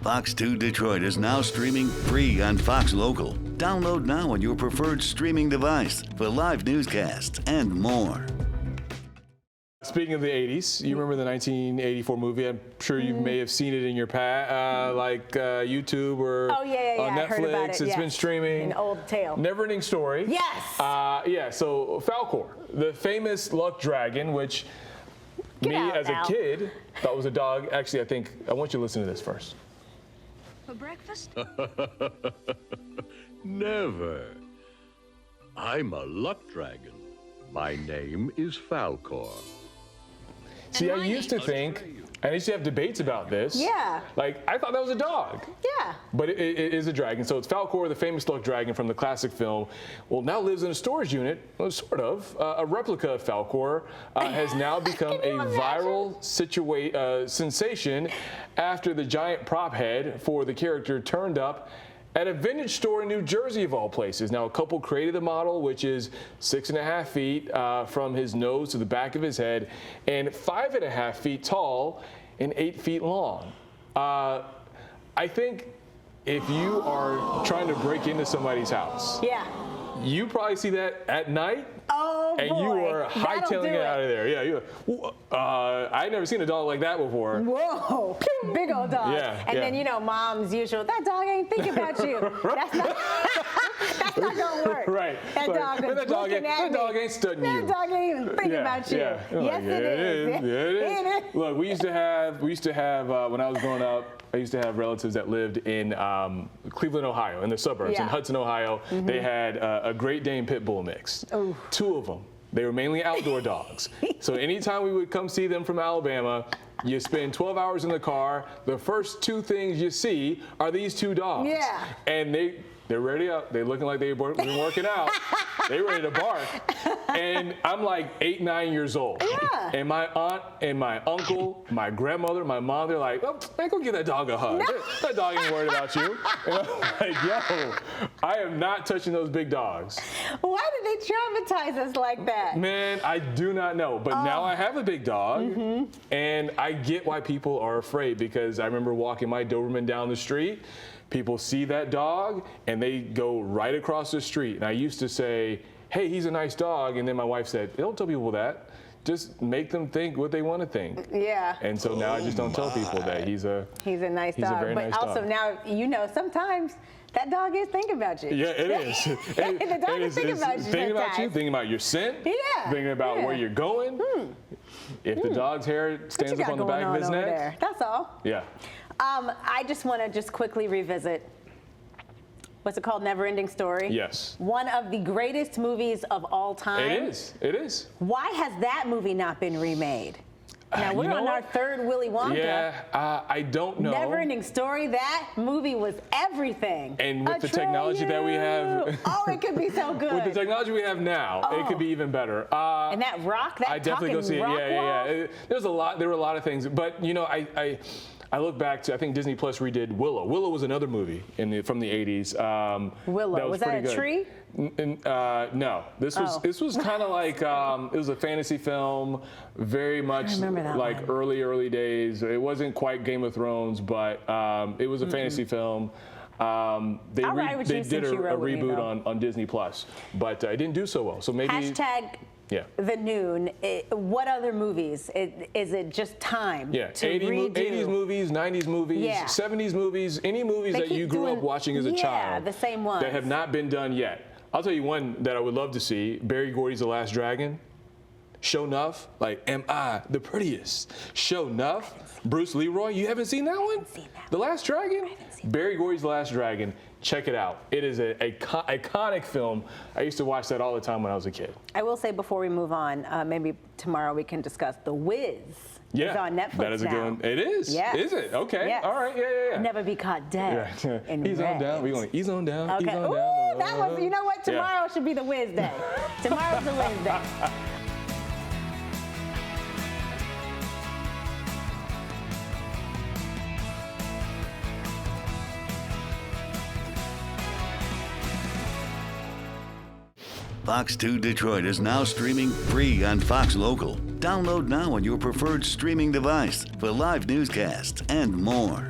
Fox 2 Detroit is now streaming free on Fox Local. Download now on your preferred streaming device for live newscasts and more. Speaking of the 80s, you remember the 1984 movie? I'm sure you may have seen it in your past, like YouTube or on Netflix. I heard about it. It's been streaming. An old tale. NeverEnding story. Yes. So Falkor, the famous luck dragon, which as a kid thought was a dog. Actually, I want you to listen to this first. For breakfast? Never. I'm a luck dragon. My name is Falkor. See, I used to think, and I used to have debates about this. Yeah. Like, I thought that was a dog. Yeah. But it is a dragon. So it's Falkor, the famous luck dragon from the classic film. Well, now lives in a storage unit, well, sort of. A replica of Falkor has now become a viral sensation after the giant prop head for the character turned up at a vintage store in New Jersey, of all places. Now, a couple created the model, which is 6.5 feet from his nose to the back of his head, and 5.5 feet tall and 8 feet long. I think if you are trying to break into somebody's house, you probably see that at night. Oh, and boy. you are hightailing it out of there. Yeah, I've never seen a dog like that before. Whoa, big old dog. And then, you know, mom's usual, that dog ain't thinking about you. That's not gonna work. Right. That dog is looking at me. That dog ain't studying you. That dog ain't even thinking about you. Yeah. Yes, it is. Yeah, it is. Look, we used to have when I was growing up, I used to have relatives that lived in Cleveland, Ohio, in the suburbs, in Hudson, Ohio. They had a Great Dane Pit Bull mix. Ooh. 2 of them. They were mainly outdoor dogs. So anytime we would come see them from Alabama, you spend 12 hours in the car. The first 2 things you see are these 2 dogs. Yeah. And they're ready up. They're looking like they've been working out. They're ready to bark. And I'm like 8, 9 years old. Yeah. And my aunt and my uncle, my grandmother, my mom, they're like, oh, hey, go give that dog a hug. No. That dog ain't worried about you. And I'm like, yo, I am not touching those big dogs. Why did they traumatize us like that? Man, I do not know. But now I have a big dog. And I get why people are afraid, because I remember walking my Doberman down the street. People see that dog and they go right across the street. And I used to say, hey, he's a nice dog. And then my wife said, don't tell people that. Just make them think what they want to think. Yeah. And so now I just don't tell people that he's a nice dog. But also now, you know, sometimes that dog is thinking about you. Yeah, it is. The dog is thinking about you. Thinking about you, thinking about your scent. Yeah. Thinking about where you're going. If the dog's hair stands up on the back of his neck. There? That's all. Yeah. I just want to quickly revisit, what's it called, NeverEnding Story? Yes. One of the greatest movies of all time. It is. It is. Why has that movie not been remade? Now, we're on our 3rd Willy Wonka. Yeah, I don't know. NeverEnding Story, that movie was everything. And with the technology that we have. Oh, it could be so good. With the technology we have now, it could be even better. And that rock, that I definitely go see it. Yeah. There were a lot of things. But, you know, I look back to, I think Disney Plus redid Willow. Willow was another movie from the 80s. Willow, was that a tree? No, this was kind of like it was a fantasy film, very much like early days. It wasn't quite Game of Thrones, but it was a fantasy film. They did a reboot on Disney Plus, but it didn't do so well. So maybe The Noon. What other movies? Is it just time to redo? 80s movies, 90s movies, 70s movies, any movies that you grew up watching as a child. The same ones. That have not been done yet. I'll tell you one that I would love to see, Barry Gordy's The Last Dragon. Show Nuff, like, am I the prettiest? Show Nuff, Bruce Leroy, you haven't seen that one? The Last Dragon? Barry Gordy's The Last Dragon. Check it out. It is an iconic film. I used to watch that all the time when I was a kid. I will say before we move on, maybe tomorrow we can discuss The Wiz. Yeah, it's on Netflix that is a good one. It is. Yes. Is it? Okay. Yes. All right. Yeah. Never be caught dead. Yeah. He's on down. We're going to ease on down. Okay. Ease on Ooh, down. that was. You know what? Tomorrow should be the Wiz day. Tomorrow's the Wiz day. Fox 2 Detroit is now streaming free on Fox Local. Download now on your preferred streaming device for live newscasts and more.